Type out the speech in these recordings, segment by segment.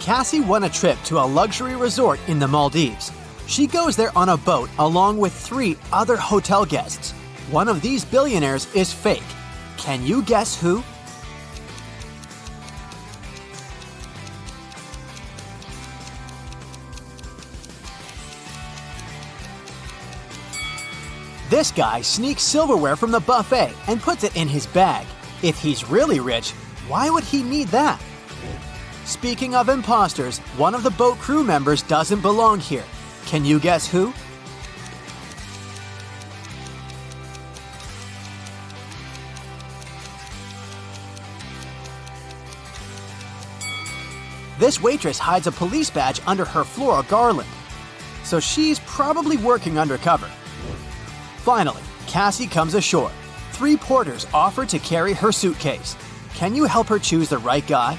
Cassie won a trip to a luxury resort in the Maldives. She goes there on a boat along with 3 other hotel guests. One of these billionaires is fake. Can you guess who? This guy sneaks silverware from the buffet and puts it in his bag. If he's really rich, why would he need that? Speaking of imposters, one of the boat crew members doesn't belong here. Can you guess who? This waitress hides a police badge under her floral garland, so she's probably working undercover. Finally, Cassie comes ashore. 3 porters offer to carry her suitcase. Can you help her choose the right guy?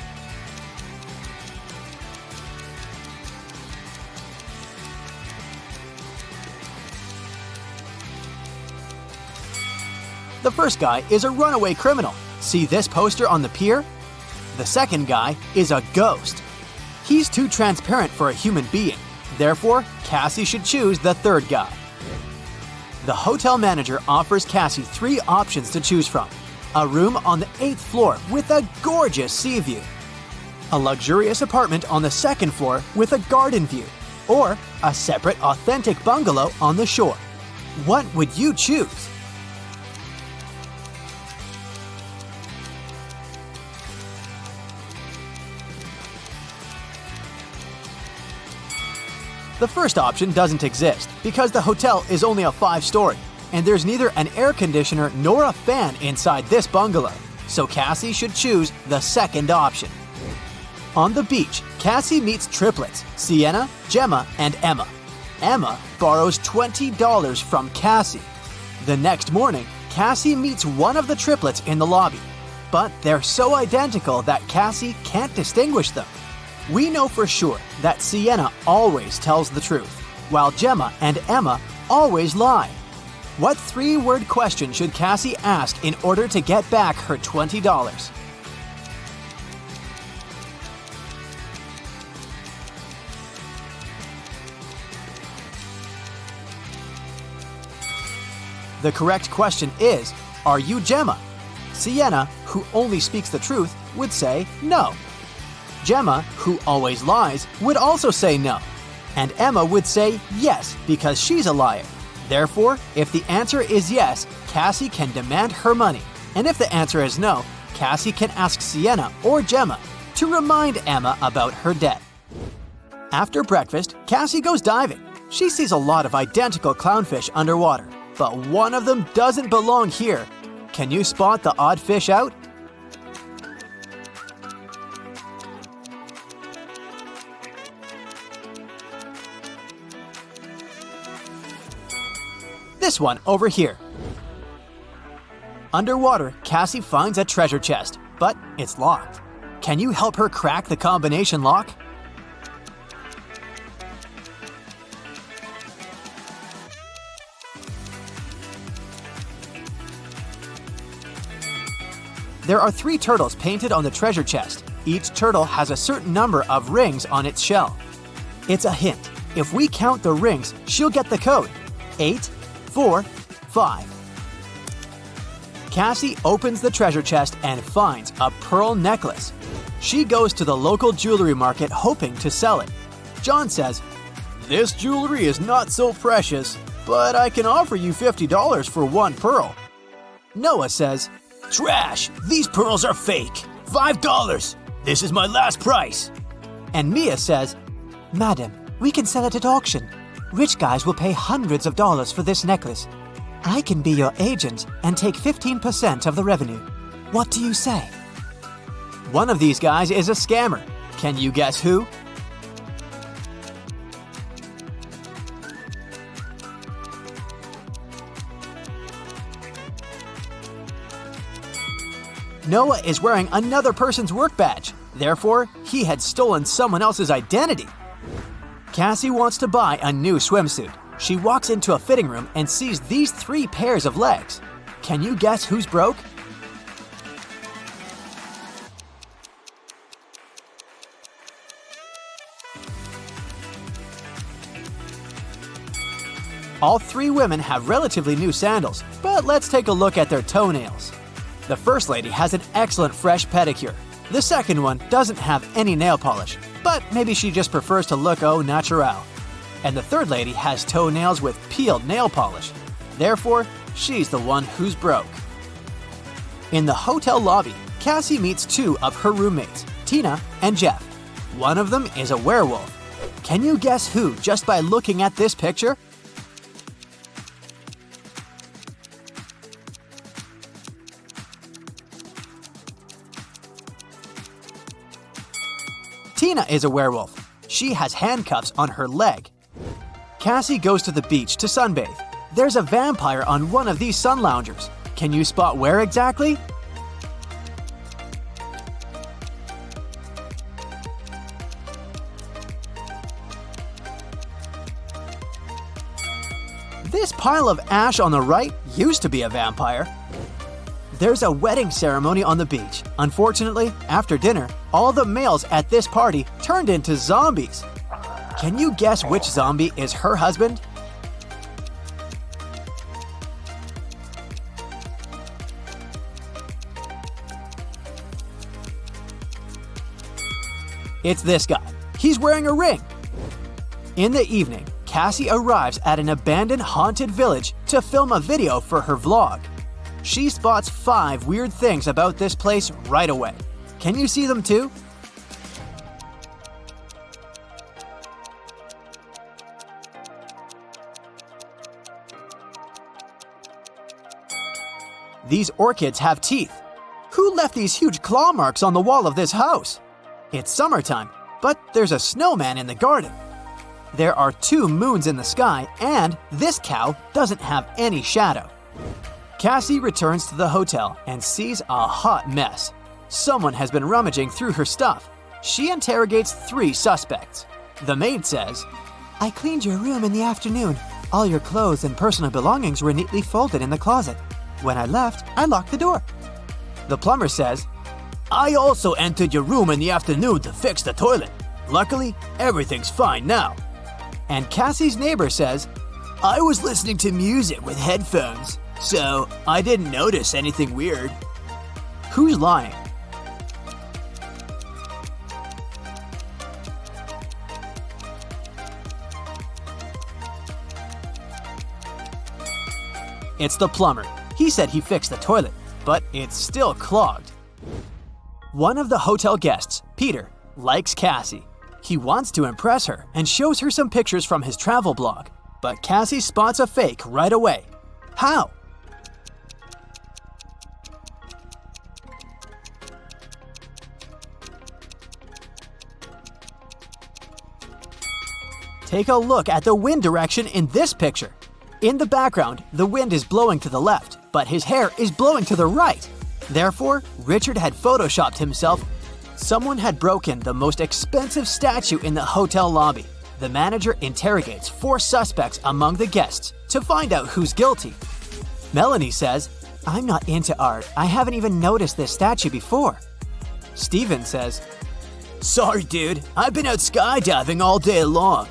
The first guy is a runaway criminal. See this poster on the pier? The second guy is a ghost. He's too transparent for a human being. Therefore, Cassie should choose the third guy. The hotel manager offers Cassie 3 options to choose from. A room on the 8th floor with a gorgeous sea view. A luxurious apartment on the 2nd floor with a garden view. Or a separate authentic bungalow on the shore. What would you choose? The first option doesn't exist because the hotel is only a 5-story, and there's neither an air conditioner nor a fan inside this bungalow, so Cassie should choose the second option. On the beach, Cassie meets triplets, Sienna, Gemma, and Emma. Emma borrows $20 from Cassie. The next morning, Cassie meets one of the triplets in the lobby, but they're so identical that Cassie can't distinguish them. We know for sure that Sienna always tells the truth, while Gemma and Emma always lie. What 3-word question should Cassie ask in order to get back her $20? The correct question is, are you Gemma? Sienna, who only speaks the truth, would say no. Gemma, who always lies, would also say no. And Emma would say yes because she's a liar. Therefore, if the answer is yes, Cassie can demand her money. And if the answer is no, Cassie can ask Sienna or Gemma to remind Emma about her debt. After breakfast, Cassie goes diving. She sees a lot of identical clownfish underwater, but one of them doesn't belong here. Can you spot the odd fish out? This one over here. Underwater, Cassie finds a treasure chest, but it's locked. Can you help her crack the combination lock? There are 3 turtles painted on the treasure chest. Each turtle has a certain number of rings on its shell. It's a hint. If we count the rings, she'll get the code. 8, 4, 5. Cassie opens the treasure chest and finds a pearl necklace. She goes to the local jewelry market hoping to sell it. John says, "This jewelry is not so precious, but I can offer you $50 for 1 pearl." Noah says, "Trash! These pearls are fake! $5! This is my last price!" And Mia says, "Madam, we can sell it at auction. Rich guys will pay hundreds of dollars for this necklace. I can be your agent and take 15% of the revenue. What do you say?" One of these guys is a scammer. Can you guess who? Noah is wearing another person's work badge. Therefore, he had stolen someone else's identity. Cassie wants to buy a new swimsuit. She walks into a fitting room and sees these 3 pairs of legs. Can you guess who's broke? All three women have relatively new sandals, but let's take a look at their toenails. The first lady has an excellent fresh pedicure. The second one doesn't have any nail polish, but maybe she just prefers to look au naturel. And the third lady has toenails with peeled nail polish. Therefore, she's the one who's broke. In the hotel lobby, Cassie meets two of her roommates, Tina and Jeff. One of them is a werewolf. Can you guess who just by looking at this picture? Tina is a werewolf. She has handcuffs on her leg. Cassie goes to the beach to sunbathe. There's a vampire on one of these sun loungers. Can you spot where exactly? This pile of ash on the right used to be a vampire. There's a wedding ceremony on the beach. Unfortunately, after dinner, all the males at this party turned into zombies. Can you guess which zombie is her husband? It's this guy. He's wearing a ring. In the evening, Cassie arrives at an abandoned haunted village to film a video for her vlog. She spots 5 weird things about this place right away. Can you see them too? These orchids have teeth. Who left these huge claw marks on the wall of this house? It's summertime, but there's a snowman in the garden. There are 2 moons in the sky, and this cow doesn't have any shadow. Cassie returns to the hotel and sees a hot mess. Someone has been rummaging through her stuff. She interrogates 3 suspects. The maid says, "I cleaned your room in the afternoon. All your clothes and personal belongings were neatly folded in the closet. When I left, I locked the door." The plumber says, "I also entered your room in the afternoon to fix the toilet. Luckily, everything's fine now." And Cassie's neighbor says, "I was listening to music with headphones, so I didn't notice anything weird." Who's lying? It's the plumber. He said he fixed the toilet, but it's still clogged. One of the hotel guests, Peter, likes Cassie. He wants to impress her and shows her some pictures from his travel blog, but Cassie spots a fake right away. How? Take a look at the wind direction in this picture. In the background, the wind is blowing to the left, but his hair is blowing to the right. Therefore, Richard had photoshopped himself. Someone had broken the most expensive statue in the hotel lobby. The manager interrogates 4 suspects among the guests to find out who's guilty. Melanie says, "I'm not into art. I haven't even noticed this statue before." Steven says, "Sorry, dude. I've been out skydiving all day long."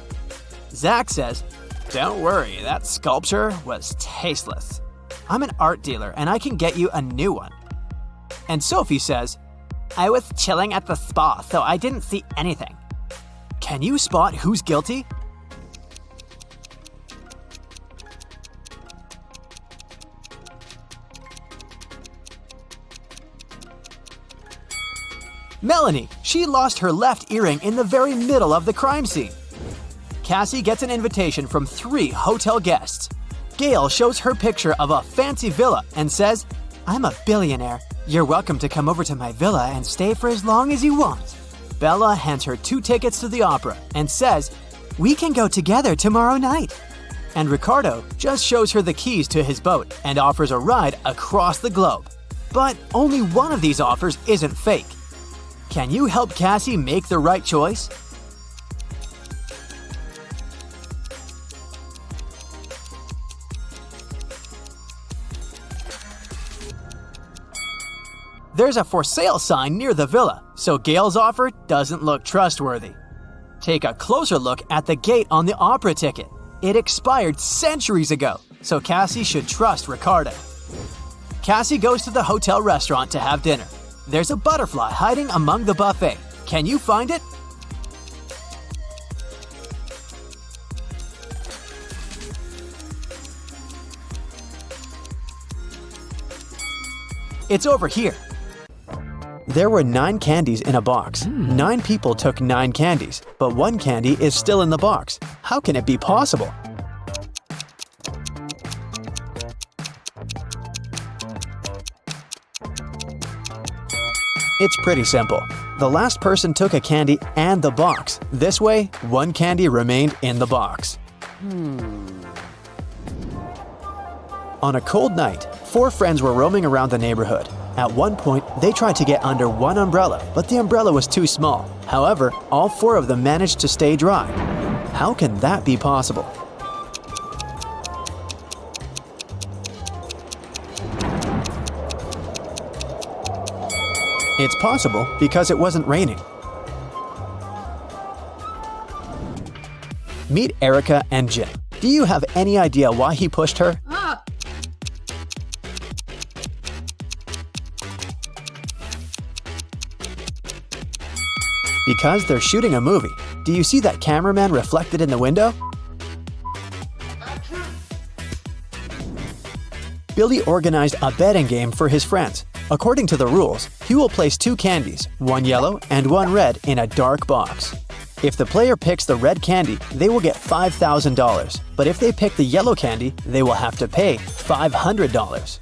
Zach says, "Don't worry, that sculpture was tasteless. I'm an art dealer and I can get you a new one." And Sophie says, "I was chilling at the spa, so I didn't see anything." Can you spot who's guilty? Melanie, she lost her left earring in the very middle of the crime scene. Cassie gets an invitation from 3 hotel guests. Gail shows her picture of a fancy villa and says, "I'm a billionaire. You're welcome to come over to my villa and stay for as long as you want." Bella hands her 2 tickets to the opera and says, "We can go together tomorrow night." And Ricardo just shows her the keys to his boat and offers a ride across the globe. But only one of these offers isn't fake. Can you help Cassie make the right choice? There's a for sale sign near the villa, so Gail's offer doesn't look trustworthy. Take a closer look at the gate on the opera ticket. It expired centuries ago, so Cassie should trust Ricardo. Cassie goes to the hotel restaurant to have dinner. There's a butterfly hiding among the buffet. Can you find it? It's over here. There were 9 candies in a box. 9 people took 9 candies, but 1 candy is still in the box. How can it be possible? It's pretty simple. The last person took a candy and the box. This way, 1 candy remained in the box. On a cold night, 4 friends were roaming around the neighborhood. At one point, they tried to get under one umbrella, but the umbrella was too small. However, all 4 of them managed to stay dry. How can that be possible? It's possible because it wasn't raining. Meet Erica and Jim. Do you have any idea why he pushed her? Because they're shooting a movie. Do you see that cameraman reflected in the window? Billy organized a betting game for his friends. According to the rules, he will place 2 candies, 1 yellow and 1 red, in a dark box. If the player picks the red candy, they will get $5,000. But if they pick the yellow candy, they will have to pay $500.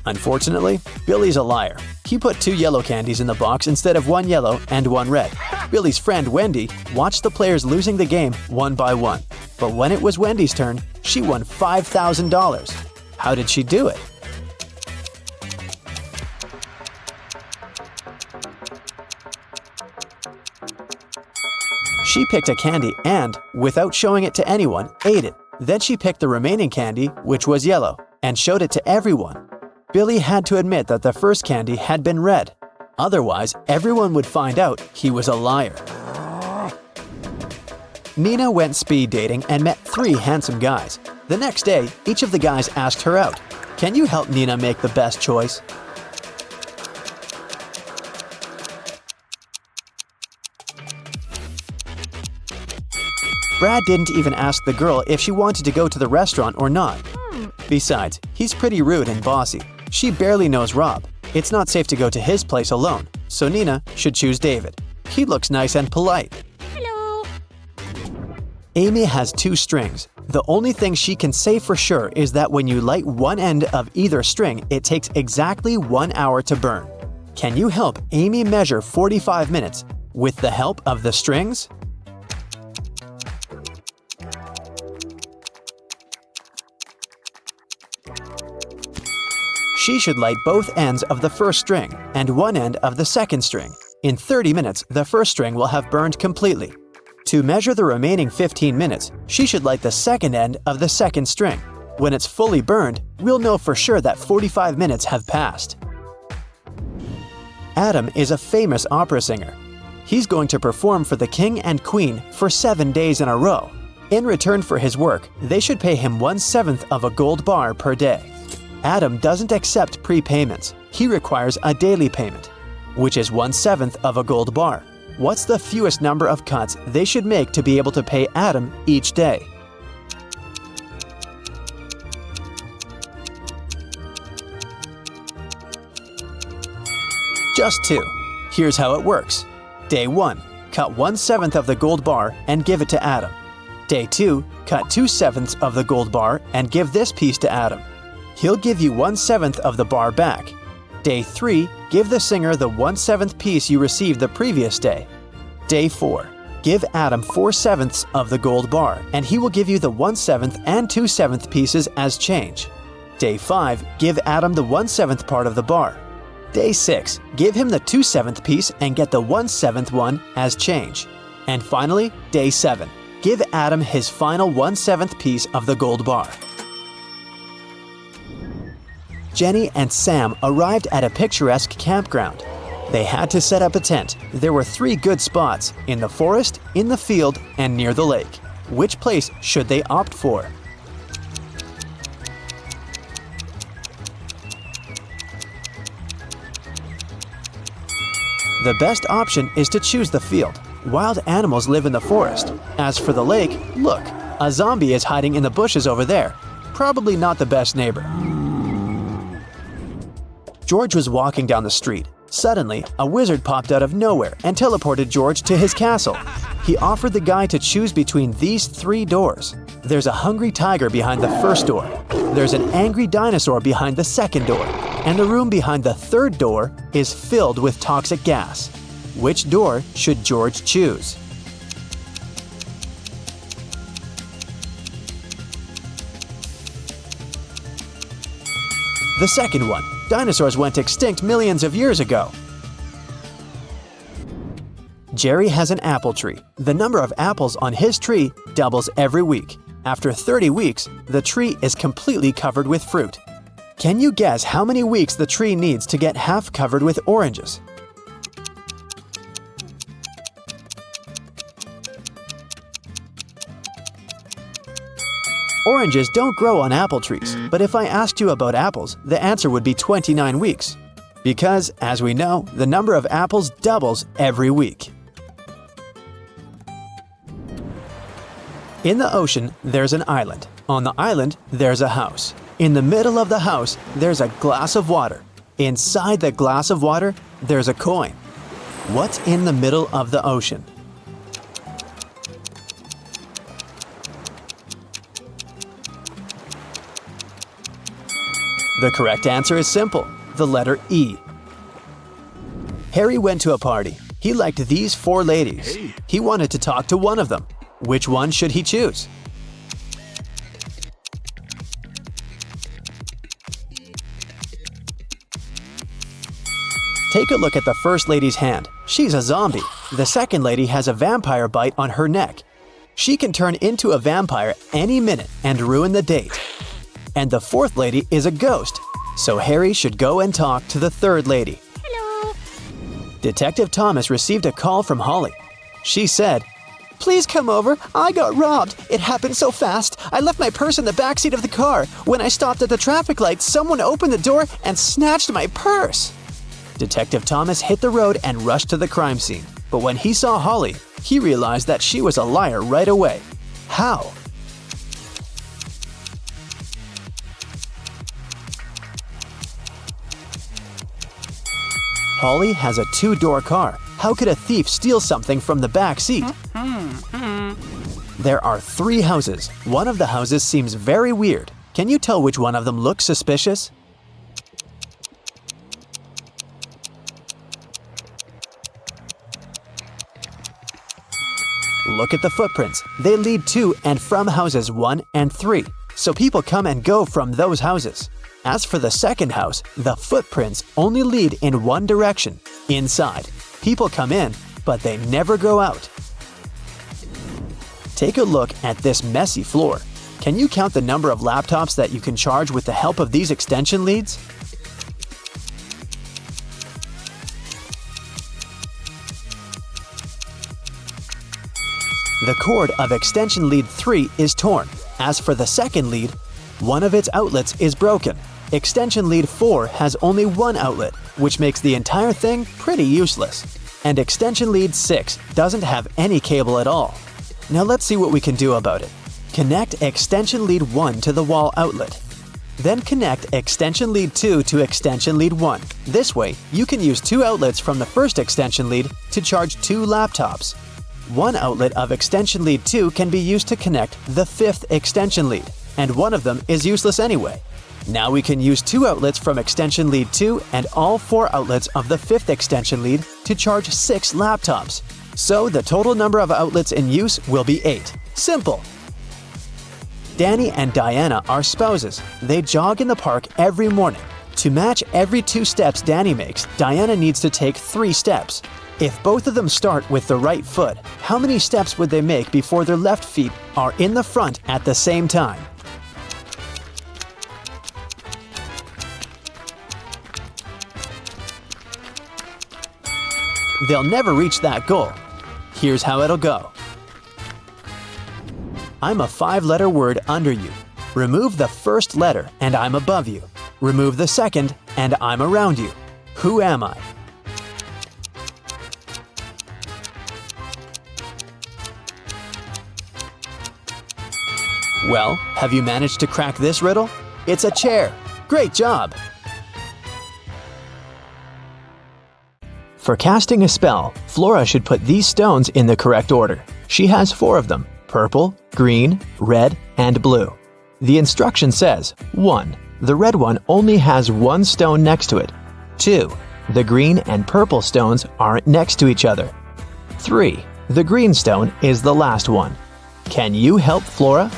Unfortunately, Billy's a liar. He put 2 yellow candies in the box instead of 1 yellow and 1 red. Billy's friend Wendy watched the players losing the game one by one. But when it was Wendy's turn, she won $5,000. How did she do it? She picked a candy and, without showing it to anyone, ate it. Then she picked the remaining candy, which was yellow, and showed it to everyone. Billy had to admit that the first candy had been red. Otherwise, everyone would find out he was a liar. Nina went speed dating and met 3 handsome guys. The next day, each of the guys asked her out. Can you help Nina make the best choice? Brad didn't even ask the girl if she wanted to go to the restaurant or not. Besides, he's pretty rude and bossy. She barely knows Rob. It's not safe to go to his place alone, so Nina should choose David. He looks nice and polite. Hello. Amy has 2 strings. The only thing she can say for sure is that when you light one end of either string, it takes exactly 1 hour to burn. Can you help Amy measure 45 minutes with the help of the strings? She should light both ends of the first string and one end of the second string. In 30 minutes, the first string will have burned completely. To measure the remaining 15 minutes, she should light the second end of the second string. When it's fully burned, we'll know for sure that 45 minutes have passed. Adam is a famous opera singer. He's going to perform for the king and queen for 7 days in a row. In return for his work, they should pay him 1/7 of a gold bar per day. Adam doesn't accept prepayments. He requires a daily payment, which is 1/7 of a gold bar. What's the fewest number of cuts they should make to be able to pay Adam each day? Just 2. Here's how it works. Day 1. Cut 1/7 of the gold bar and give it to Adam. Day 2. Cut 2/7 of the gold bar and give this piece to Adam. He'll give you 1/7 of the bar back. Day 3, give the singer the 1/7 piece you received the previous day. Day 4, give Adam 4/7 of the gold bar, and he will give you the 1/7 and 2/7 pieces as change. Day 5, give Adam the 1/7 part of the bar. Day 6, give him the 2/7 piece and get the 1/7 one as change. And finally, Day 7, give Adam his final 1/7 piece of the gold bar. Jenny and Sam arrived at a picturesque campground. They had to set up a tent. There were 3 good spots: in the forest, in the field, and near the lake. Which place should they opt for? The best option is to choose the field. Wild animals live in the forest. As for the lake, look, a zombie is hiding in the bushes over there. Probably not the best neighbor. George was walking down the street. Suddenly, a wizard popped out of nowhere and teleported George to his castle. He offered the guy to choose between these 3 doors. There's a hungry tiger behind the first door. There's an angry dinosaur behind the second door. And the room behind the third door is filled with toxic gas. Which door should George choose? The second one. Dinosaurs went extinct millions of years ago. Jerry has an apple tree. The number of apples on his tree doubles every week. After 30 weeks, the tree is completely covered with fruit. Can you guess how many weeks the tree needs to get half covered with oranges? Oranges don't grow on apple trees, but if I asked you about apples, the answer would be 29 weeks. Because, as we know, the number of apples doubles every week. In the ocean, there's an island. On the island, there's a house. In the middle of the house, there's a glass of water. Inside the glass of water, there's a coin. What's in the middle of the ocean? The correct answer is simple, the letter E. Harry went to a party. He liked these 4 ladies. He wanted to talk to one of them. Which one should he choose? Take a look at the first lady's hand. She's a zombie. The second lady has a vampire bite on her neck. She can turn into a vampire any minute and ruin the date. And the fourth lady is a ghost, so Harry should go and talk to the third lady. Hello. Detective Thomas received a call from Holly. She said, "Please come over. I got robbed. It happened so fast. I left my purse in the backseat of the car. When I stopped at the traffic light, someone opened the door and snatched my purse." Detective Thomas hit the road and rushed to the crime scene. But when he saw Holly, he realized that she was a liar right away. How? Holly has a 2-door car. How could a thief steal something from the back seat? There are 3 houses. One of the houses seems very weird. Can you tell which one of them looks suspicious? Look at the footprints. They lead to and from houses 1 and 3, so people come and go from those houses. As for the second house, the footprints only lead in one direction, inside. People come in, but they never go out. Take a look at this messy floor. Can you count the number of laptops that you can charge with the help of these extension leads? The cord of extension lead 3 is torn. As for the second lead, one of its outlets is broken. Extension lead 4 has only one outlet, which makes the entire thing pretty useless. And extension lead 6 doesn't have any cable at all. Now let's see what we can do about it. Connect extension lead 1 to the wall outlet. Then connect extension lead 2 to extension lead 1. This way, you can use 2 outlets from the first extension lead to charge 2 laptops. One outlet of extension lead 2 can be used to connect the 5th extension lead, and one of them is useless anyway. Now we can use 2 outlets from extension lead 2 and all 4 outlets of the 5th extension lead to charge 6 laptops. So the total number of outlets in use will be 8. Simple! Danny and Diana are spouses. They jog in the park every morning. To match every 2 steps Danny makes, Diana needs to take 3 steps. If both of them start with the right foot, how many steps would they make before their left feet are in the front at the same time? They'll never reach that goal. Here's how it'll go. I'm a 5-letter word under you. Remove the first letter and I'm above you. Remove the second and I'm around you. Who am I? Well, have you managed to crack this riddle? It's a chair. Great job! For casting a spell, Flora should put these stones in the correct order. She has 4 of them: purple, green, red, and blue. The instruction says, 1. The red one only has 1 stone next to it. 2. The green and purple stones aren't next to each other. 3. The green stone is the last one. Can you help Flora?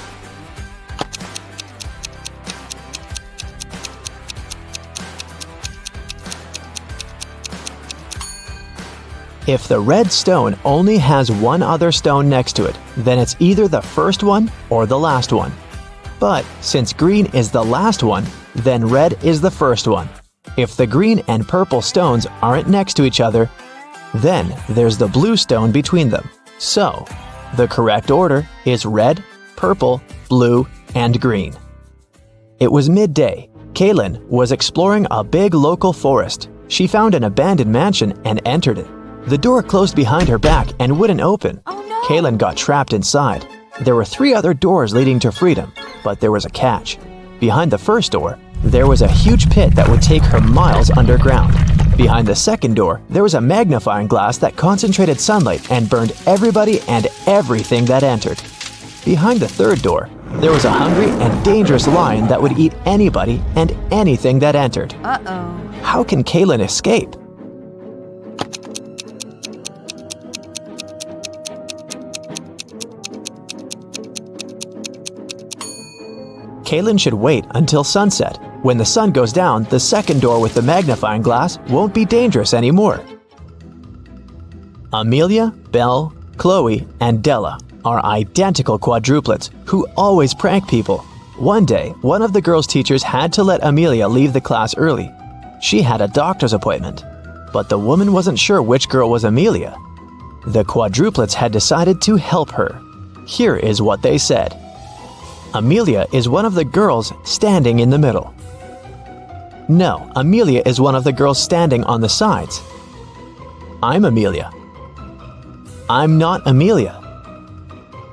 If the red stone only has 1 other stone next to it, then it's either the first one or the last one. But since green is the last one, then red is the first one. If the green and purple stones aren't next to each other, then there's the blue stone between them. So, the correct order is red, purple, blue, and green. It was midday. Kaylin was exploring a big local forest. She found an abandoned mansion and entered it. The door closed behind her back and wouldn't open. Oh no! Kaylin got trapped inside. There were 3 other doors leading to freedom, but there was a catch. Behind the first door, there was a huge pit that would take her miles underground. Behind the second door, there was a magnifying glass that concentrated sunlight and burned everybody and everything that entered. Behind the third door, there was a hungry and dangerous lion that would eat anybody and anything that entered. Uh-oh. How can Kaylin escape? Kaylin should wait until sunset. When the sun goes down, the second door with the magnifying glass won't be dangerous anymore. Amelia, Belle, Chloe, and Della are identical quadruplets who always prank people. One day, one of the girls' teachers had to let Amelia leave the class early. She had a doctor's appointment, but the woman wasn't sure which girl was Amelia. The quadruplets had decided to help her. Here is what they said. Amelia is one of the girls standing in the middle. No, Amelia is one of the girls standing on the sides. I'm Amelia. I'm not Amelia.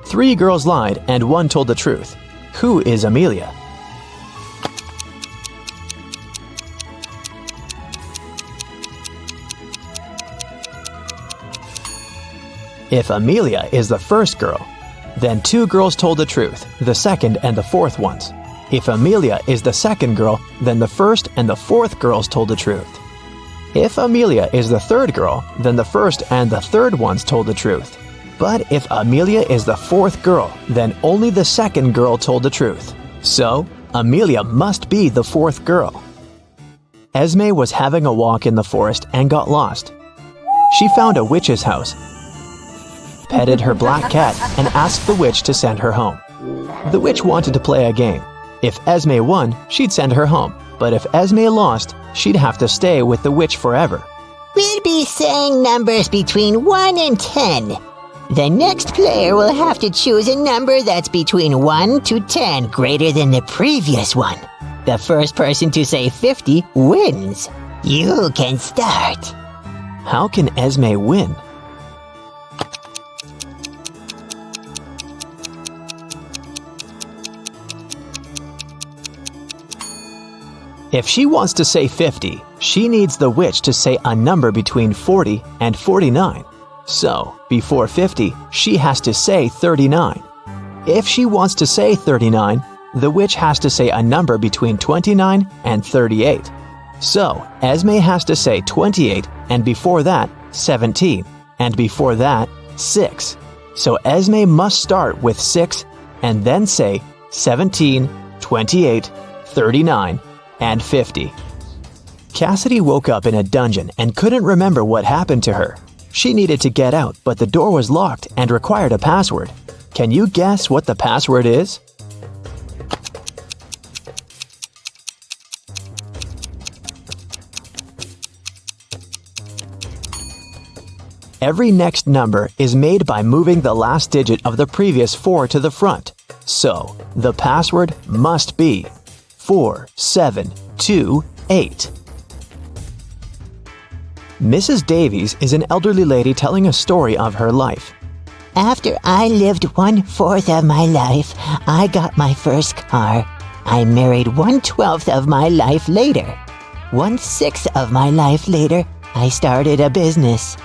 3 girls lied and 1 told the truth. Who is Amelia? If Amelia is the first girl, then 2 girls told the truth, the second and the fourth ones. If Amelia is the second girl, then the first and the fourth girls told the truth. If Amelia is the third girl, then the first and the third ones told the truth. But if Amelia is the fourth girl, then only the second girl told the truth. So, Amelia must be the fourth girl. Esme was having a walk in the forest and got lost. She found a witch's house, petted her black cat, and asked the witch to send her home. The witch wanted to play a game. If Esme won, she'd send her home. But if Esme lost, she'd have to stay with the witch forever. We'll be saying numbers between 1 and 10. The next player will have to choose a number that's between 1 to 10 greater than the previous one. The first person to say 50 wins. You can start. How can Esme win? If she wants to say 50, she needs the witch to say a number between 40 and 49. So, before 50, she has to say 39. If she wants to say 39, the witch has to say a number between 29 and 38. So, Esme has to say 28, and before that, 17, and before that, 6. So Esme must start with 6 and then say 17, 28, 39, and 50. Cassidy woke up in a dungeon and couldn't remember what happened to her. She needed to get out, but the door was locked and required a password. Can you guess what the password is? Every next number is made by moving the last digit of the previous 4 to the front. So, the password must be 4728. Mrs. Davies is an elderly lady telling a story of her life. After I lived 1/4 of my life, I got my first car. I married 1/12 of my life later. 1/6 of my life later, I started a business.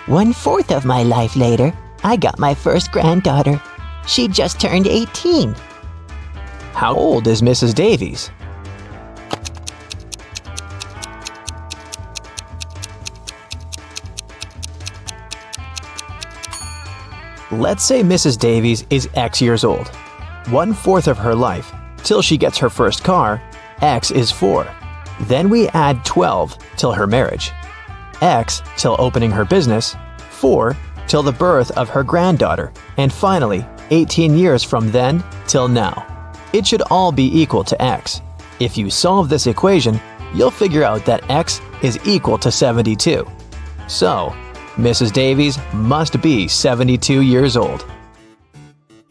1/4 of my life later, I got my first granddaughter. She just turned 18. How old is Mrs. Davies? Let's say Mrs. Davies is X years old. 1/4 of her life, till she gets her first car, X is 4. Then we add 12 till her marriage. X till opening her business, 4 till the birth of her granddaughter, and finally, 18 years from then till now. It should all be equal to X. If you solve this equation, you'll figure out that X is equal to 72. So, Mrs. Davies must be 72 years old.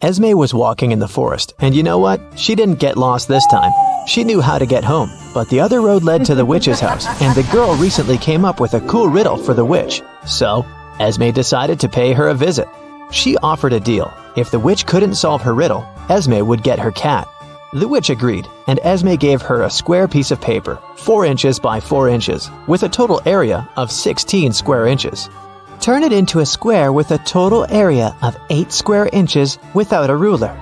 Esme was walking in the forest, and you know what? She didn't get lost this time. She knew how to get home, but the other road led to the witch's house, and the girl recently came up with a cool riddle for the witch. So, Esme decided to pay her a visit. She offered a deal. If the witch couldn't solve her riddle, Esme would get her cat. The witch agreed, and Esme gave her a square piece of paper, 4 inches by 4 inches, with a total area of 16 square inches. Turn it into a square with a total area of 8 square inches without a ruler.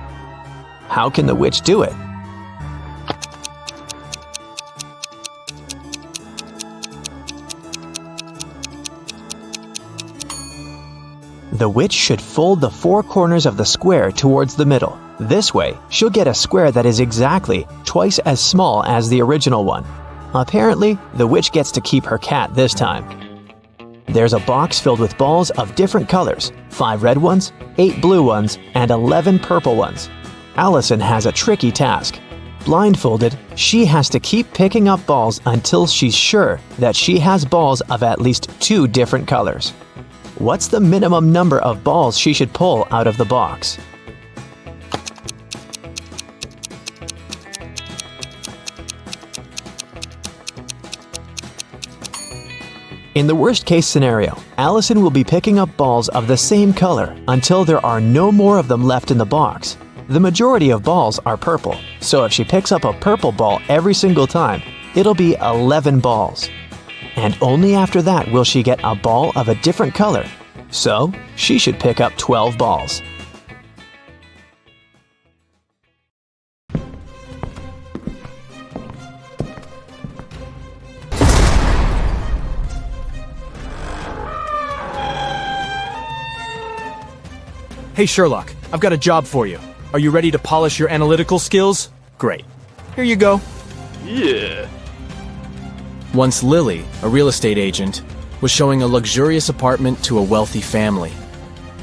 How can the witch do it? The witch should fold the 4 corners of the square towards the middle. This way, she'll get a square that is exactly twice as small as the original one. Apparently, the witch gets to keep her cat this time. There's a box filled with balls of different colors, 5 red ones, 8 blue ones, and 11 purple ones. Allison has a tricky task. Blindfolded, she has to keep picking up balls until she's sure that she has balls of at least 2 different colors. What's the minimum number of balls she should pull out of the box? In the worst-case scenario, Allison will be picking up balls of the same color until there are no more of them left in the box. The majority of balls are purple, so if she picks up a purple ball every single time, it'll be 11 balls. And only after that will she get a ball of a different color. So, she should pick up 12 balls. Hey Sherlock, I've got a job for you. Are you ready to polish your analytical skills? Great. Here you go. Yeah. Once Lily, a real estate agent, was showing a luxurious apartment to a wealthy family.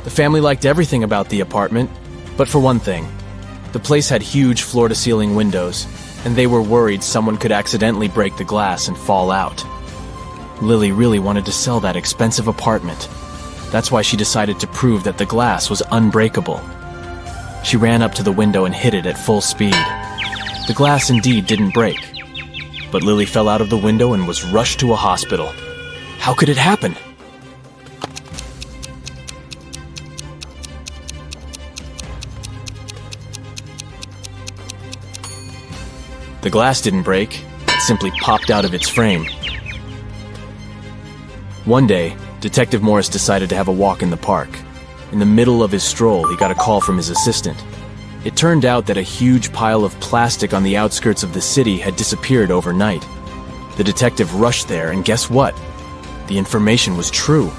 The family liked everything about the apartment, but for one thing, the place had huge floor-to-ceiling windows, and they were worried someone could accidentally break the glass and fall out. Lily really wanted to sell that expensive apartment. That's why she decided to prove that the glass was unbreakable. She ran up to the window and hit it at full speed. The glass indeed didn't break, but Lily fell out of the window and was rushed to a hospital. How could it happen? The glass didn't break, it simply popped out of its frame. One day, Detective Morris decided to have a walk in the park. In the middle of his stroll, he got a call from his assistant. It turned out that a huge pile of plastic on the outskirts of the city had disappeared overnight. The detective rushed there, and guess what? The information was true.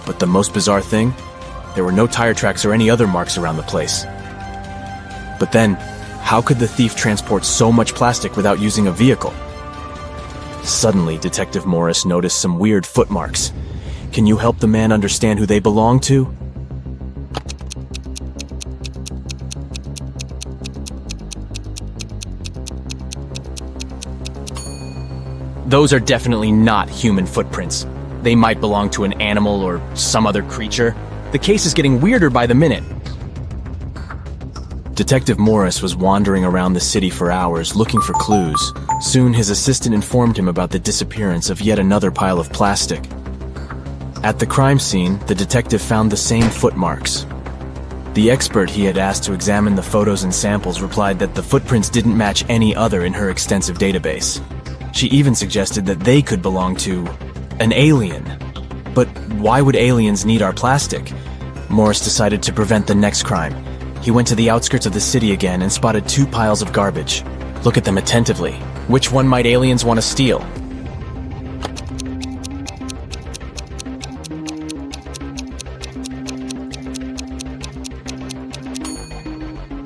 But the most bizarre thing? There were no tire tracks or any other marks around the place. But then, how could the thief transport so much plastic without using a vehicle? Suddenly, Detective Morris noticed some weird footmarks. Can you help the man understand who they belong to? Those are definitely not human footprints. They might belong to an animal or some other creature. The case is getting weirder by the minute. Detective Morris was wandering around the city for hours looking for clues. Soon, his assistant informed him about the disappearance of yet another pile of plastic. At the crime scene, the detective found the same footmarks. The expert he had asked to examine the photos and samples replied that the footprints didn't match any other in her extensive database. She even suggested that they could belong to an alien. But why would aliens need our plastic? Morris decided to prevent the next crime. He went to the outskirts of the city again and spotted 2 piles of garbage. Look at them attentively. Which one might aliens want to steal?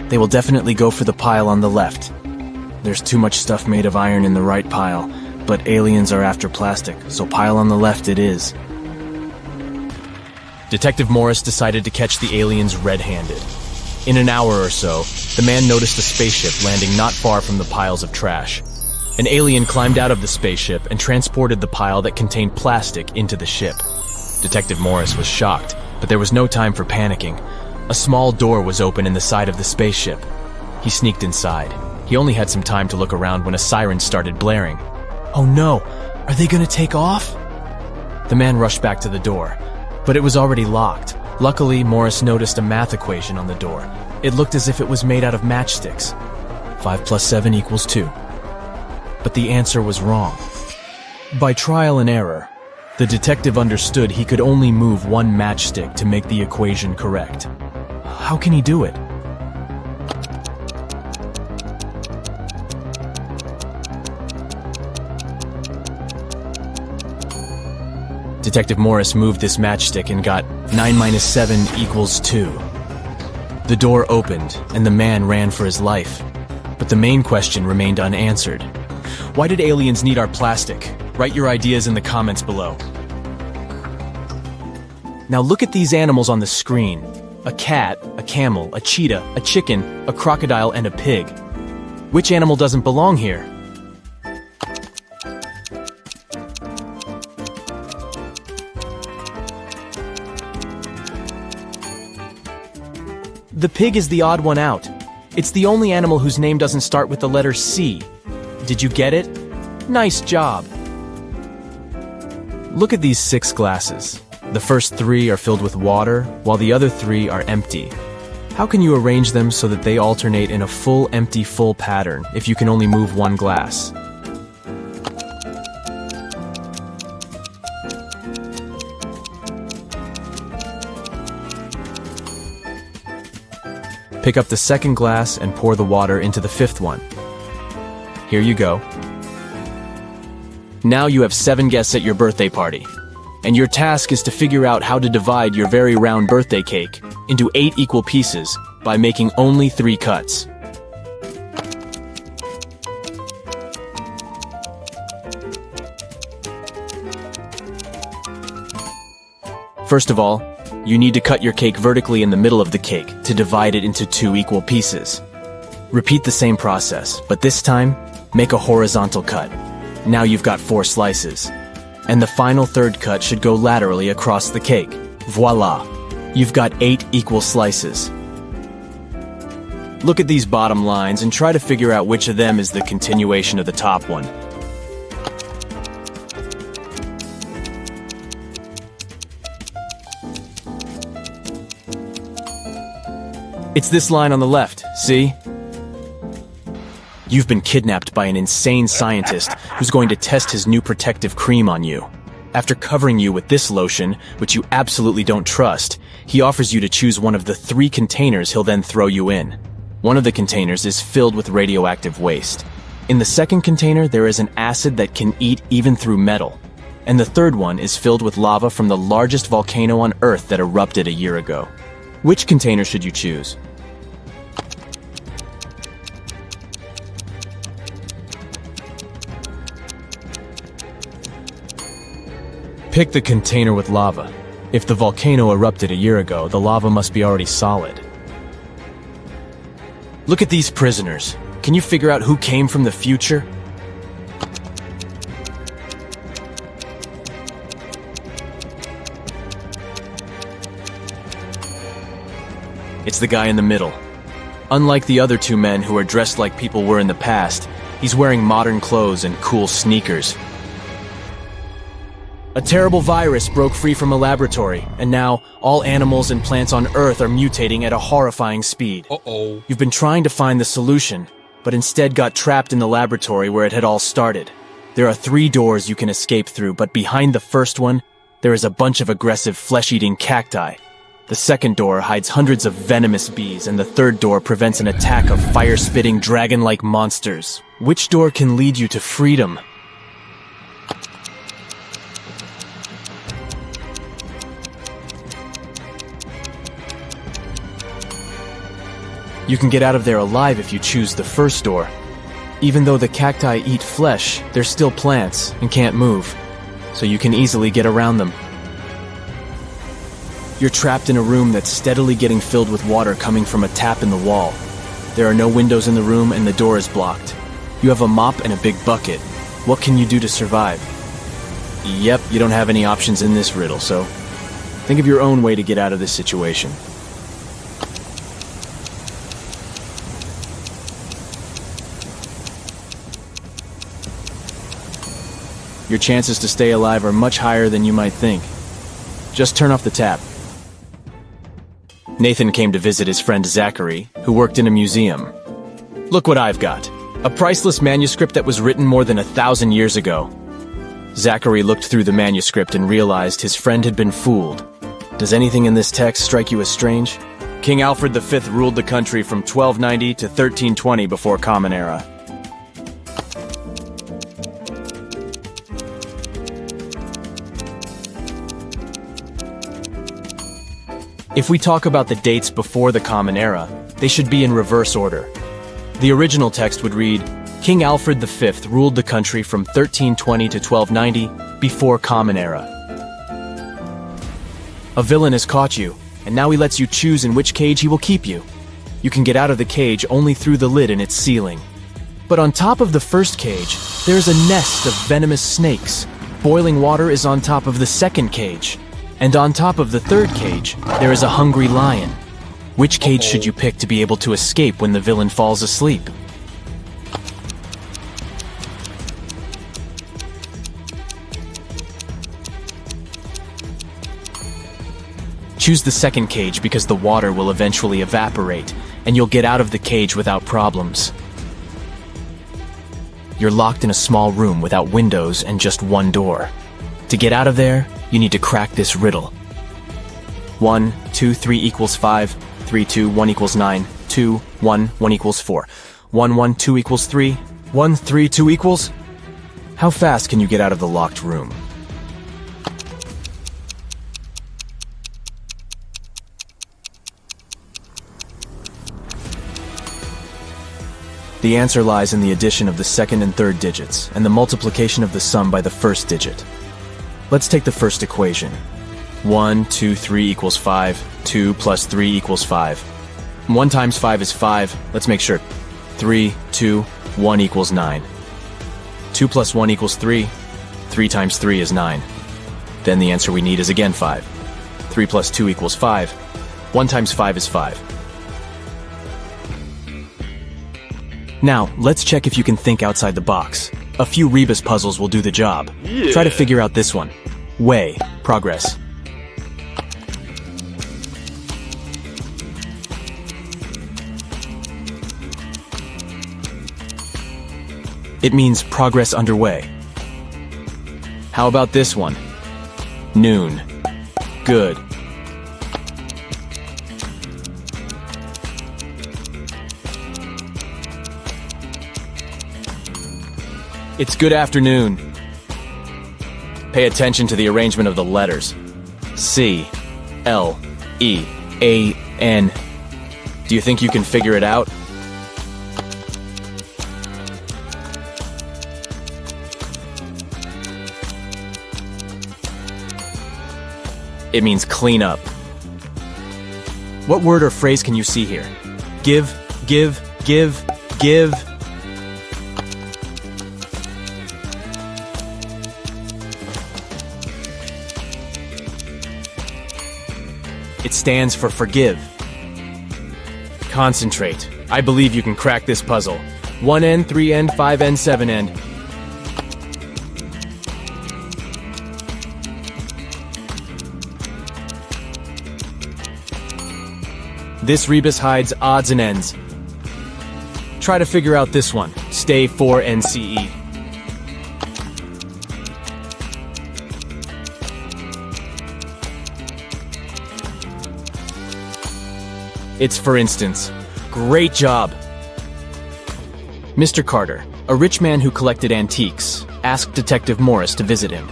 They will definitely go for the pile on the left. There's too much stuff made of iron in the right pile, but aliens are after plastic, so pile on the left it is. Detective Morris decided to catch the aliens red-handed. In an hour or so, the man noticed a spaceship landing not far from the piles of trash. An alien climbed out of the spaceship and transported the pile that contained plastic into the ship. Detective Morris was shocked, but there was no time for panicking. A small door was open in the side of the spaceship. He sneaked inside. He only had some time to look around when a siren started blaring. Oh no! Are they gonna take off? The man rushed back to the door, but it was already locked. Luckily, Morris noticed a math equation on the door. It looked as if it was made out of matchsticks. 5 + 7 = 2. But the answer was wrong. By trial and error, the detective understood he could only move one matchstick to make the equation correct. How can he do it? Detective Morris moved this matchstick and got 9 - 7 = 2. The door opened, and the man ran for his life. But the main question remained unanswered. Why did aliens need our plastic? Write your ideas in the comments below. Now look at these animals on the screen. A cat, a camel, a cheetah, a chicken, a crocodile, and a pig. Which animal doesn't belong here? The pig is the odd one out. It's the only animal whose name doesn't start with the letter C. Did you get it? Nice job! Look at these 6 glasses. The first 3 are filled with water, while the other 3 are empty. How can you arrange them so that they alternate in a full empty full pattern if you can only move one glass? Pick up the second glass and pour the water into the 5th one. Here you go. Now you have 7 guests at your birthday party. And your task is to figure out how to divide your very round birthday cake into 8 equal pieces by making only 3 cuts. First of all, you need to cut your cake vertically in the middle of the cake to divide it into 2 equal pieces. Repeat the same process, but this time, make a horizontal cut. Now you've got 4 slices. And the final 3rd cut should go laterally across the cake. Voila! You've got 8 equal slices. Look at these bottom lines and try to figure out which of them is the continuation of the top one. It's this line on the left, see? You've been kidnapped by an insane scientist who's going to test his new protective cream on you. After covering you with this lotion, which you absolutely don't trust, he offers you to choose one of the 3 containers he'll then throw you in. One of the containers is filled with radioactive waste. In the second container, there is an acid that can eat even through metal. And the third one is filled with lava from the largest volcano on Earth that erupted a year ago. Which container should you choose? Pick the container with lava. If the volcano erupted a year ago, the lava must be already solid. Look at these prisoners. Can you figure out who came from the future? It's the guy in the middle. Unlike the other two men who are dressed like people were in the past, he's wearing modern clothes and cool sneakers. A terrible virus broke free from a laboratory, and now all animals and plants on Earth are mutating at a horrifying speed. You've been trying to find the solution, but instead got trapped in the laboratory where it had all started. There are 3 doors you can escape through, but behind the first one, there is a bunch of aggressive flesh-eating cacti. The second door hides hundreds of venomous bees, and the third door prevents an attack of fire-spitting dragon-like monsters. Which door can lead you to freedom? You can get out of there alive if you choose the first door. Even though the cacti eat flesh, they're still plants and can't move, so you can easily get around them. You're trapped in a room that's steadily getting filled with water coming from a tap in the wall. There are no windows in the room and the door is blocked. You have a mop and a big bucket. What can you do to survive? Yep, you don't have any options in this riddle, so think of your own way to get out of this situation. Your chances to stay alive are much higher than you might think. Just turn off the tap. Nathan came to visit his friend Zachary, who worked in a museum. Look what I've got. A priceless manuscript that was written more than 1,000 years ago. Zachary looked through the manuscript and realized his friend had been fooled. Does anything in this text strike you as strange? King Alfred V ruled the country from 1290 to 1320 before Common Era. If we talk about the dates before the Common Era, they should be in reverse order. The original text would read, King Alfred V ruled the country from 1320 to 1290 before Common Era. A villain has caught you, and now he lets you choose in which cage he will keep you. You can get out of the cage only through the lid in its ceiling. But on top of the first cage, there is a nest of venomous snakes. Boiling water is on top of the second cage. And on top of the third cage, there is a hungry lion. Which cage should you pick to be able to escape when the villain falls asleep? Choose the second cage because the water will eventually evaporate, and you'll get out of the cage without problems. You're locked in a small room without windows and just one door. To get out of there, you need to crack this riddle. 1, 2, 3 equals 5, 3, 2, 1 equals 9, 2, 1, 1 equals 4, 1, 1, 2 equals 3, 1, 3, 2 equals... How fast can you get out of the locked room? The answer lies in the addition of the second and third digits, and the multiplication of the sum by the first digit. Let's take the first equation. 1, 2, 3 equals 5, 2 plus 3 equals 5. 1 times 5 is 5, let's make sure. 3, 2, 1 equals 9. 2 plus 1 equals 3, 3 times 3 is 9. Then the answer we need is again 5. 3 plus 2 equals 5, 1 times 5 is 5. Now, let's check if you can think outside the box. A few rebus puzzles will do the job. Try to figure out this one. Way, progress. It means progress underway. How about this one? Noon. Good. It's good afternoon. Pay attention to the arrangement of the letters. C, L, E, A, N. Do you think you can figure it out? It means clean up. What word or phrase can you see here? Give, give, give, give. It stands for forgive. Concentrate. I believe you can crack this puzzle. 1N, 3N, 5N, 7N. This rebus hides odds and ends. Try to figure out this one. Stay 4NCE. It's for instance. Great job! Mr. Carter, a rich man who collected antiques, asked Detective Morris to visit him.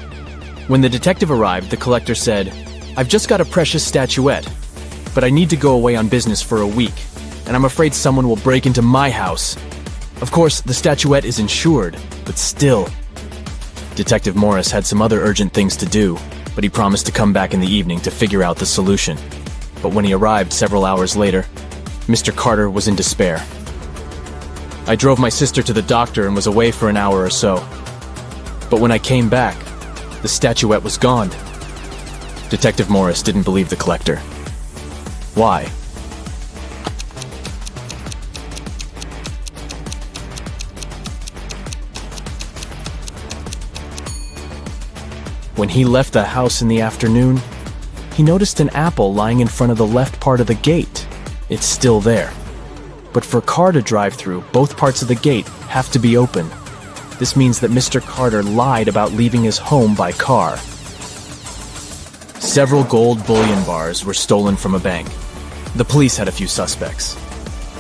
When the detective arrived, the collector said, "I've just got a precious statuette, but I need to go away on business for a week, and I'm afraid someone will break into my house." Of course, the statuette is insured, but still. Detective Morris had some other urgent things to do, but he promised to come back in the evening to figure out the solution. But when he arrived several hours later, Mr. Carter was in despair. I drove my sister to the doctor and was away for an hour or so. But when I came back, the statuette was gone. Detective Morris didn't believe the collector. Why? When he left the house in the afternoon, he noticed an apple lying in front of the left part of the gate. It's still there. But for a car to drive through, both parts of the gate have to be open. This means that Mr. Carter lied about leaving his home by car. Several gold bullion bars were stolen from a bank. The police had a few suspects.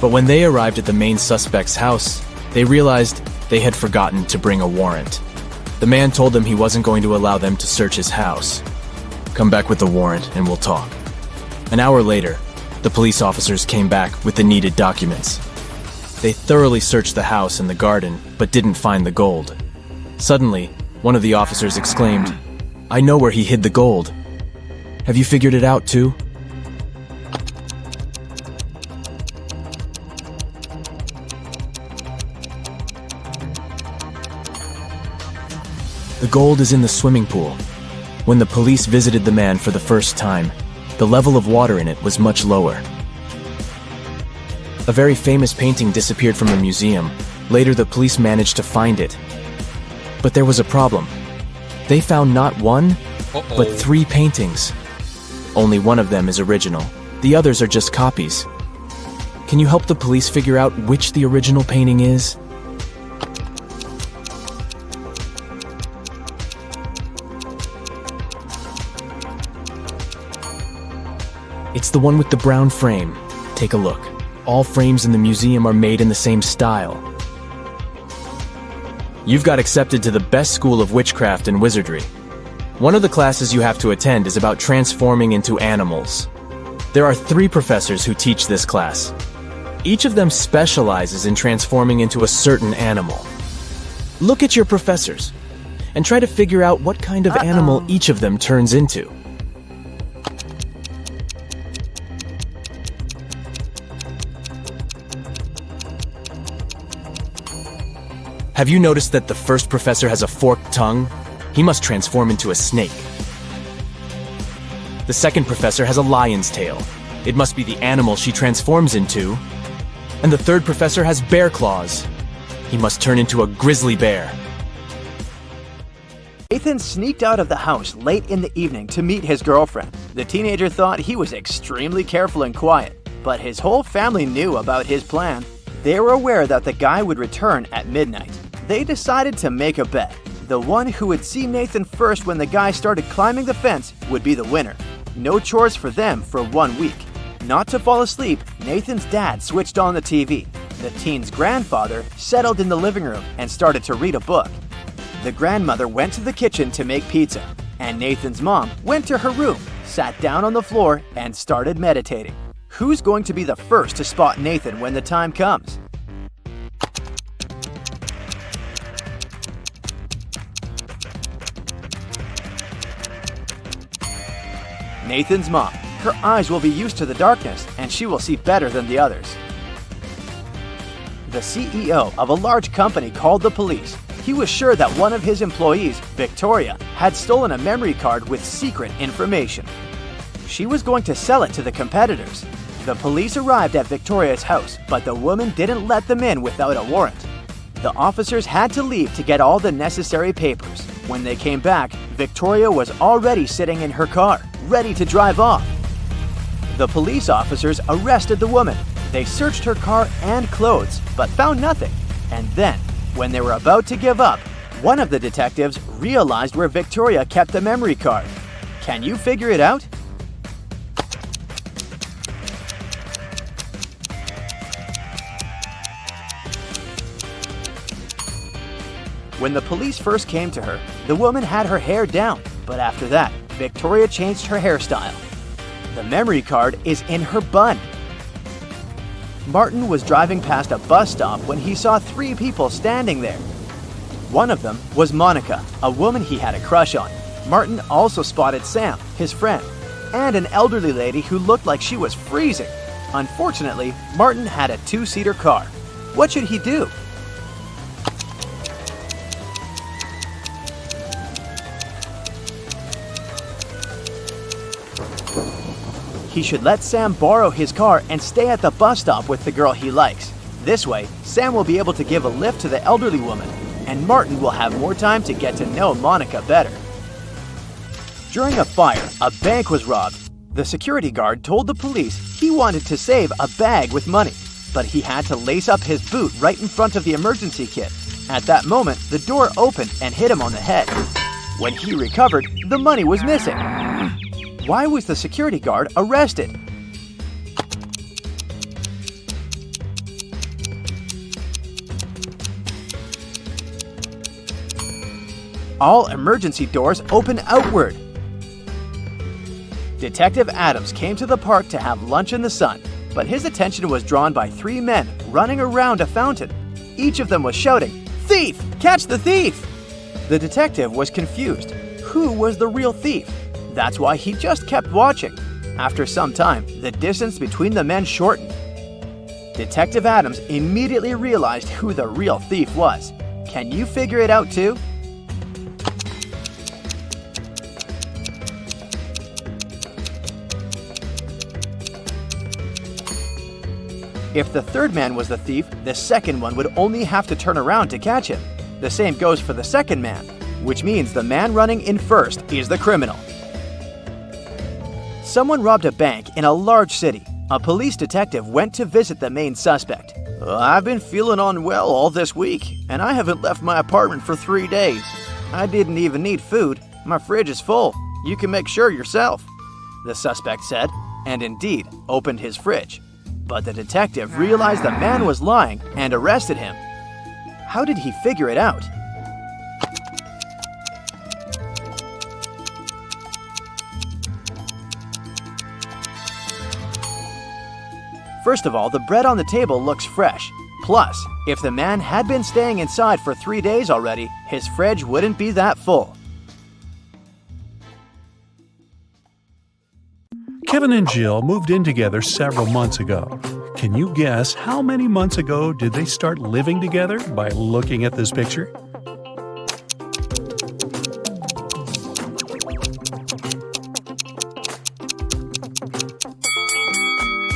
But when they arrived at the main suspect's house, they realized they had forgotten to bring a warrant. The man told them he wasn't going to allow them to search his house. "Come back with the warrant and we'll talk." An hour later, the police officers came back with the needed documents. They thoroughly searched the house and the garden, but didn't find the gold. Suddenly, one of the officers exclaimed, "I know where he hid the gold. Have you figured it out too?" The gold is in the swimming pool. When the police visited the man for the first time, the level of water in it was much lower. A very famous painting disappeared from a museum. Later, the police managed to find it. But there was a problem. They found not one, but 3 paintings. Only one of them is original. The others are just copies. Can you help the police figure out which the original painting is? It's the one with the brown frame. Take a look. All frames in the museum are made in the same style. You've got accepted to the best school of witchcraft and wizardry. One of the classes you have to attend is about transforming into animals. There are 3 professors who teach this class. Each of them specializes in transforming into a certain animal. Look at your professors and try to figure out what kind of animal each of them turns into. Have you noticed that the first professor has a forked tongue? He must transform into a snake. The second professor has a lion's tail. It must be the animal she transforms into. And the third professor has bear claws. He must turn into a grizzly bear. Nathan sneaked out of the house late in the evening to meet his girlfriend. The teenager thought he was extremely careful and quiet, but his whole family knew about his plan. They were aware that the guy would return at midnight. They decided to make a bet. The one who would see Nathan first when the guy started climbing the fence would be the winner. No chores for them for 1 week. Not to fall asleep, Nathan's dad switched on the TV. The teen's grandfather settled in the living room and started to read a book. The grandmother went to the kitchen to make pizza, and Nathan's mom went to her room, sat down on the floor, and started meditating. Who's going to be the first to spot Nathan when the time comes? Nathan's mom. Her eyes will be used to the darkness, and she will see better than the others. The CEO of a large company called the police. He was sure that one of his employees, Victoria, had stolen a memory card with secret information. She was going to sell it to the competitors. The police arrived at Victoria's house, but the woman didn't let them in without a warrant. The officers had to leave to get all the necessary papers. When they came back, Victoria was already sitting in her car, ready to drive off. The police officers arrested the woman. They searched her car and clothes, but found nothing. And then, when they were about to give up, one of the detectives realized where Victoria kept the memory card. Can you figure it out? When the police first came to her, the woman had her hair down, but after that, Victoria changed her hairstyle. The memory card is in her bun. Martin was driving past a bus stop when he saw 3 people standing there. One of them was Monica, a woman he had a crush on. Martin also spotted Sam, his friend, and an elderly lady who looked like she was freezing. Unfortunately, Martin had a 2-seater car. What should he do? He should let Sam borrow his car and stay at the bus stop with the girl he likes. This way, Sam will be able to give a lift to the elderly woman, and Martin will have more time to get to know Monica better. During a fire, a bank was robbed. The security guard told the police he wanted to save a bag with money, but he had to lace up his boot right in front of the emergency kit. At that moment, the door opened and hit him on the head. When he recovered, the money was missing. Why was the security guard arrested? All emergency doors open outward. Detective Adams came to the park to have lunch in the sun, but his attention was drawn by 3 men running around a fountain. Each of them was shouting, "Thief! Catch the thief!" The detective was confused. Who was the real thief? That's why he just kept watching. After some time, the distance between the men shortened. Detective Adams immediately realized who the real thief was. Can you figure it out too? If the third man was the thief, the second one would only have to turn around to catch him. The same goes for the second man, which means the man running in first is the criminal. Someone robbed a bank in a large city. A police detective went to visit the main suspect. "I've been feeling unwell all this week, and I haven't left my apartment for 3 days. I didn't even need food. My fridge is full. You can make sure yourself," the suspect said, and indeed opened his fridge. But the detective realized the man was lying and arrested him. How did he figure it out? First of all, the bread on the table looks fresh. Plus, if the man had been staying inside for 3 days already, his fridge wouldn't be that full. Kevin and Jill moved in together several months ago. Can you guess how many months ago did they start living together by looking at this picture?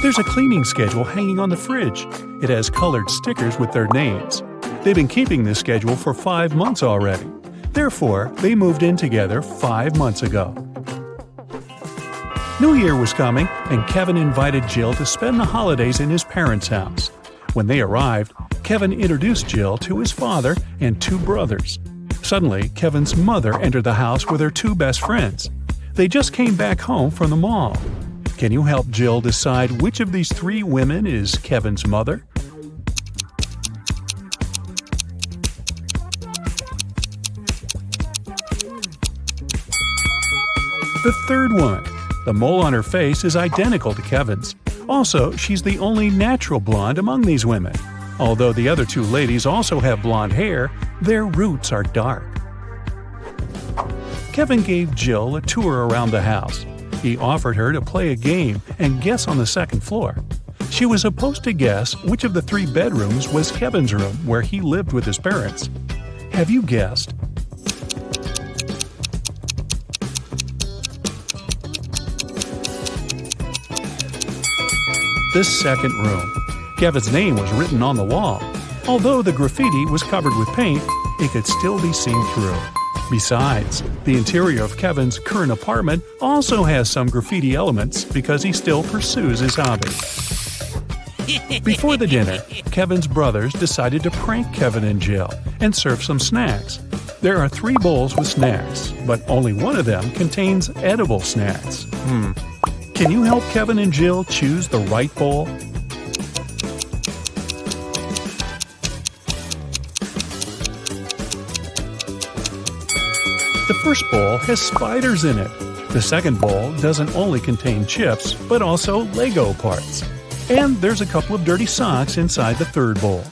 There's a cleaning schedule hanging on the fridge. It has colored stickers with their names. They've been keeping this schedule for 5 months already. Therefore, they moved in together 5 months ago. New Year was coming, and Kevin invited Jill to spend the holidays in his parents' house. When they arrived, Kevin introduced Jill to his father and 2 brothers. Suddenly, Kevin's mother entered the house with her 2 best friends. They just came back home from the mall. Can you help Jill decide which of these 3 women is Kevin's mother? The third one. The mole on her face is identical to Kevin's. Also, she's the only natural blonde among these women. Although the other 2 ladies also have blonde hair, their roots are dark. Kevin gave Jill a tour around the house. He offered her to play a game and guess on the second floor. She was supposed to guess which of the 3 bedrooms was Kevin's room where he lived with his parents. Have you guessed? the second room. Kevin's name was written on the wall. Although the graffiti was covered with paint, it could still be seen through. Besides, the interior of Kevin's current apartment also has some graffiti elements because he still pursues his hobby. Before the dinner, Kevin's brothers decided to prank Kevin and Jill and serve some snacks. There are 3 bowls with snacks, but only one of them contains edible snacks. Can you help Kevin and Jill choose the right bowl? The first bowl has spiders in it. The second bowl doesn't only contain chips, but also Lego parts. And there's a couple of dirty socks inside the third bowl.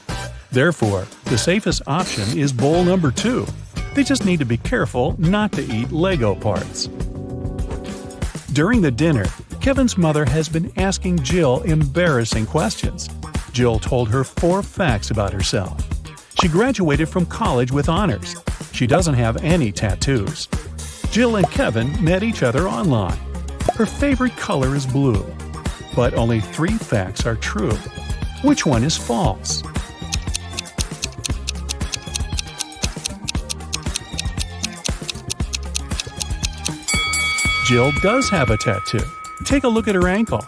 Therefore, the safest option is bowl number 2. They just need to be careful not to eat Lego parts. During the dinner, Kevin's mother has been asking Jill embarrassing questions. Jill told her 4 facts about herself. She graduated from college with honors. She doesn't have any tattoos. Jill and Kevin met each other online. Her favorite color is blue. But only 3 facts are true. Which one is false? Jill does have a tattoo. Take a look at her ankle.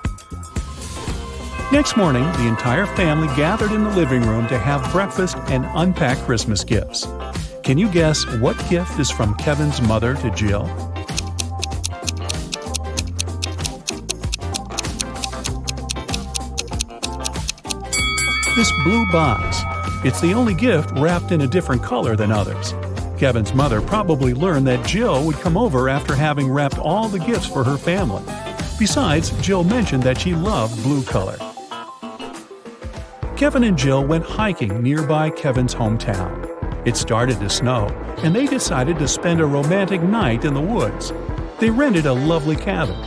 Next morning, the entire family gathered in the living room to have breakfast and unpack Christmas gifts. Can you guess what gift is from Kevin's mother to Jill? This blue box. It's the only gift wrapped in a different color than others. Kevin's mother probably learned that Jill would come over after having wrapped all the gifts for her family. Besides, Jill mentioned that she loved blue color. Kevin and Jill went hiking nearby Kevin's hometown. It started to snow, and they decided to spend a romantic night in the woods. They rented a lovely cabin.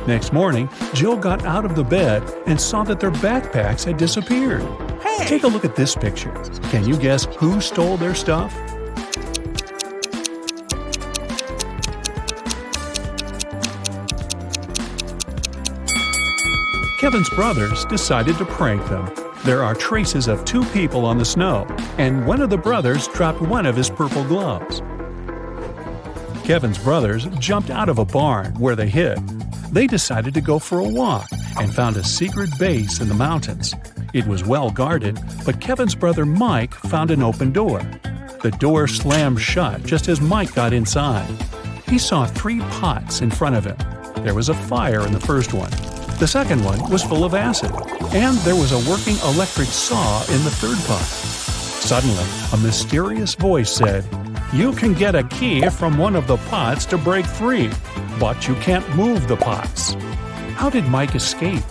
Next morning, Jill got out of the bed and saw that their backpacks had disappeared. Hey! Take a look at this picture. Can you guess who stole their stuff? Kevin's brothers decided to prank them. There are traces of 2 people on the snow, and one of the brothers dropped one of his purple gloves. Kevin's brothers jumped out of a barn where they hid. They decided to go for a walk and found a secret base in the mountains. It was well guarded, but Kevin's brother Mike found an open door. The door slammed shut just as Mike got inside. He saw 3 pots in front of him. There was a fire in the first one. The second one was full of acid, and there was a working electric saw in the third pot. Suddenly, a mysterious voice said, "You can get a key from one of the pots to break free, but you can't move the pots." How did Mike escape?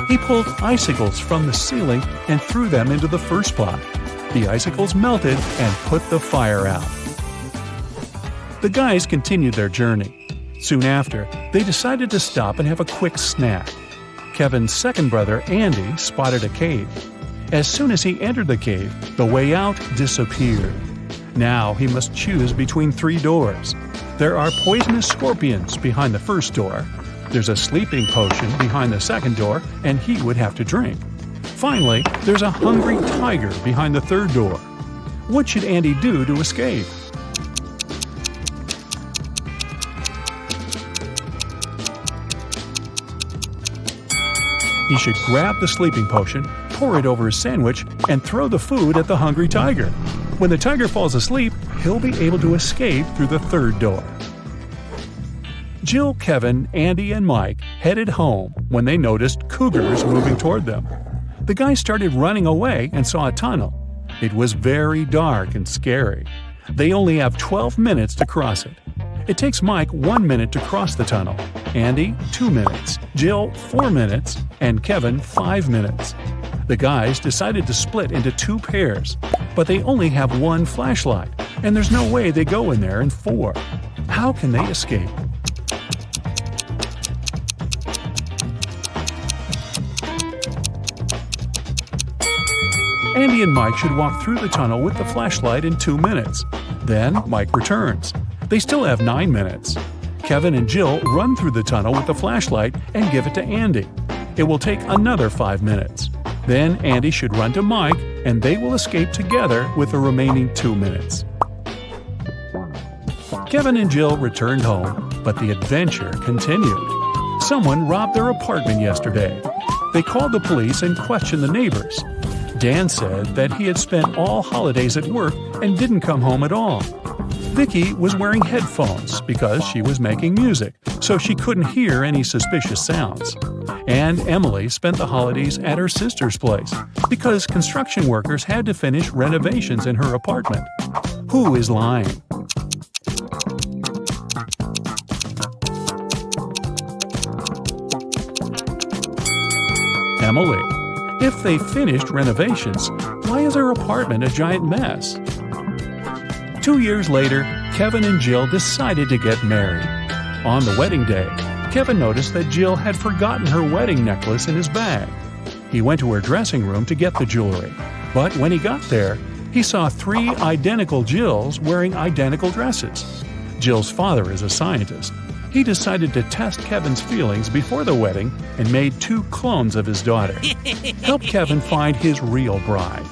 He pulled icicles from the ceiling and threw them into the first pot. The icicles melted and put the fire out. The guys continued their journey. Soon after, they decided to stop and have a quick snack. Kevin's second brother, Andy, spotted a cave. As soon as he entered the cave, the way out disappeared. Now he must choose between 3 doors. There are poisonous scorpions behind the first door. There's a sleeping potion behind the second door, and he would have to drink. Finally, there's a hungry tiger behind the third door. What should Andy do to escape? He should grab the sleeping potion, pour it over his sandwich, and throw the food at the hungry tiger. When the tiger falls asleep, he'll be able to escape through the third door. Jill, Kevin, Andy, and Mike headed home when they noticed cougars moving toward them. The guys started running away and saw a tunnel. It was very dark and scary. They only have 12 minutes to cross it. It takes Mike 1 minute to cross the tunnel, Andy 2 minutes, Jill 4 minutes, and Kevin 5 minutes. The guys decided to split into 2 pairs, but they only have 1 flashlight, and there's no way they go in there in 4. How can they escape? Andy and Mike should walk through the tunnel with the flashlight in 2 minutes. Then Mike returns. They still have 9 minutes. Kevin and Jill run through the tunnel with the flashlight and give it to Andy. It will take another 5 minutes. Then Andy should run to Mike, and they will escape together with the remaining 2 minutes. Kevin and Jill returned home, but the adventure continued. Someone robbed their apartment yesterday. They called the police and questioned the neighbors. Dan said that he had spent all holidays at work and didn't come home at all. Vicky was wearing headphones because she was making music, so she couldn't hear any suspicious sounds. And Emily spent the holidays at her sister's place because construction workers had to finish renovations in her apartment. Who is lying? Emily. If they finished renovations, why is her apartment a giant mess? 2 years later, Kevin and Jill decided to get married. On the wedding day, Kevin noticed that Jill had forgotten her wedding necklace in his bag. He went to her dressing room to get the jewelry, but when he got there, he saw 3 identical Jills wearing identical dresses. Jill's father is a scientist. He decided to test Kevin's feelings before the wedding and made 2 clones of his daughter. Help Kevin find his real bride.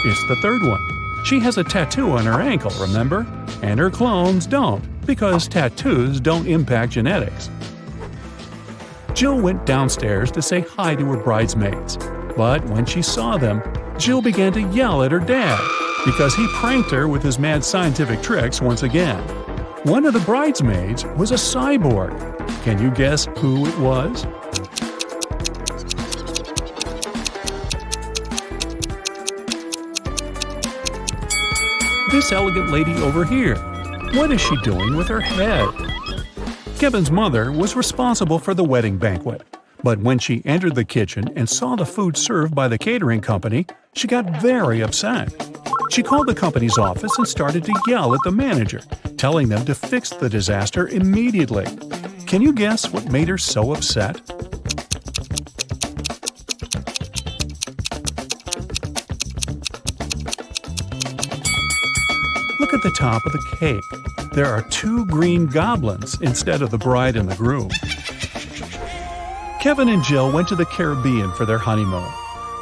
It's the third one. She has a tattoo on her ankle, remember? And her clones don't, because tattoos don't impact genetics. Jill went downstairs to say hi to her bridesmaids, but when she saw them, Jill began to yell at her dad because he pranked her with his mad scientific tricks once again. One of the bridesmaids was a cyborg. Can you guess who it was? This elegant lady over here. What is she doing with her head? Kevin's mother was responsible for the wedding banquet. But when she entered the kitchen and saw the food served by the catering company, she got very upset. She called the company's office and started to yell at the manager, telling them to fix the disaster immediately. Can you guess what made her so upset? Look at the top of the cake. There are 2 green goblins instead of the bride and the groom. Kevin and Jill went to the Caribbean for their honeymoon.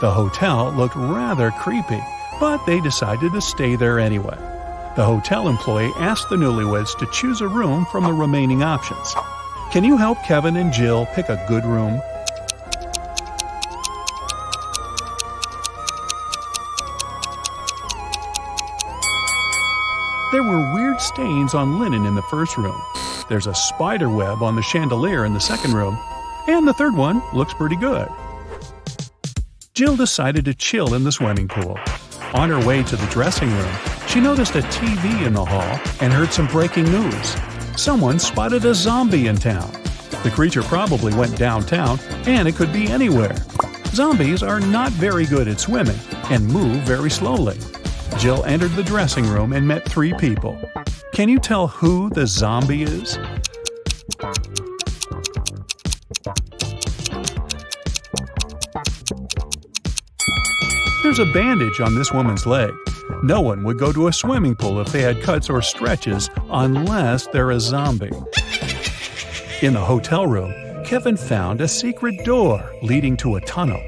The hotel looked rather creepy, but they decided to stay there anyway. The hotel employee asked the newlyweds to choose a room from the remaining options. Can you help Kevin and Jill pick a good room? There were weird stains on linen in the first room. There's a spider web on the chandelier in the second room. And the third one looks pretty good. Jill decided to chill in the swimming pool. On her way to the dressing room, she noticed a TV in the hall and heard some breaking news. Someone spotted a zombie in town. The creature probably went downtown, and it could be anywhere. Zombies are not very good at swimming and move very slowly. Jill entered the dressing room and met 3 people. Can you tell who the zombie is? There's a bandage on this woman's leg. No one would go to a swimming pool if they had cuts or stretches unless they're a zombie. In the hotel room, Kevin found a secret door leading to a tunnel.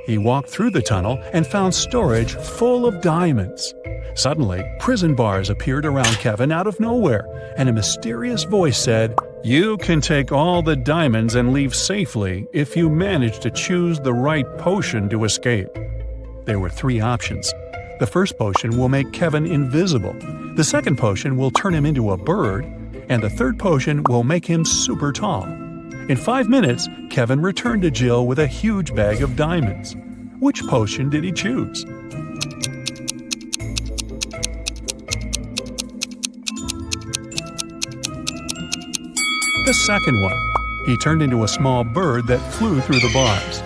He walked through the tunnel and found storage full of diamonds. Suddenly, prison bars appeared around Kevin out of nowhere, and a mysterious voice said, "You can take all the diamonds and leave safely if you manage to choose the right potion to escape." There were 3 options. The first potion will make Kevin invisible. The second potion will turn him into a bird. And the third potion will make him super tall. In 5 minutes, Kevin returned to Jill with a huge bag of diamonds. Which potion did he choose? The second one. He turned into a small bird that flew through the bars.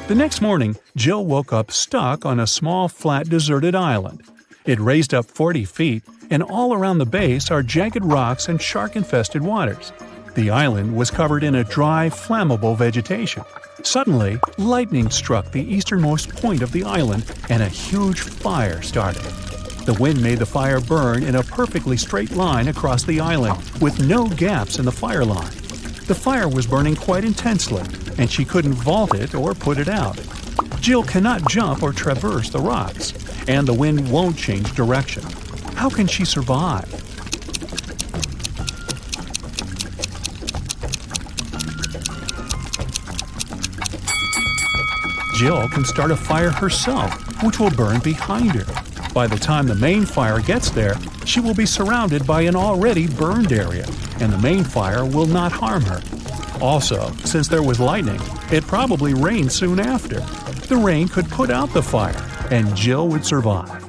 The next morning, Jill woke up stuck on a small, flat, deserted island. It raised up 40 feet, and all around the base are jagged rocks and shark-infested waters. The island was covered in a dry, flammable vegetation. Suddenly, lightning struck the easternmost point of the island and a huge fire started. The wind made the fire burn in a perfectly straight line across the island, with no gaps in the fire line. The fire was burning quite intensely, and she couldn't vault it or put it out. Jill cannot jump or traverse the rocks, and the wind won't change direction. How can she survive? Jill can start a fire herself, which will burn behind her. By the time the main fire gets there, she will be surrounded by an already burned area, and the main fire will not harm her. Also, since there was lightning, it probably rained soon after. The rain could put out the fire, and Jill would survive.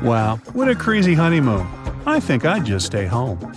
Wow, what a crazy honeymoon. I think I'd just stay home.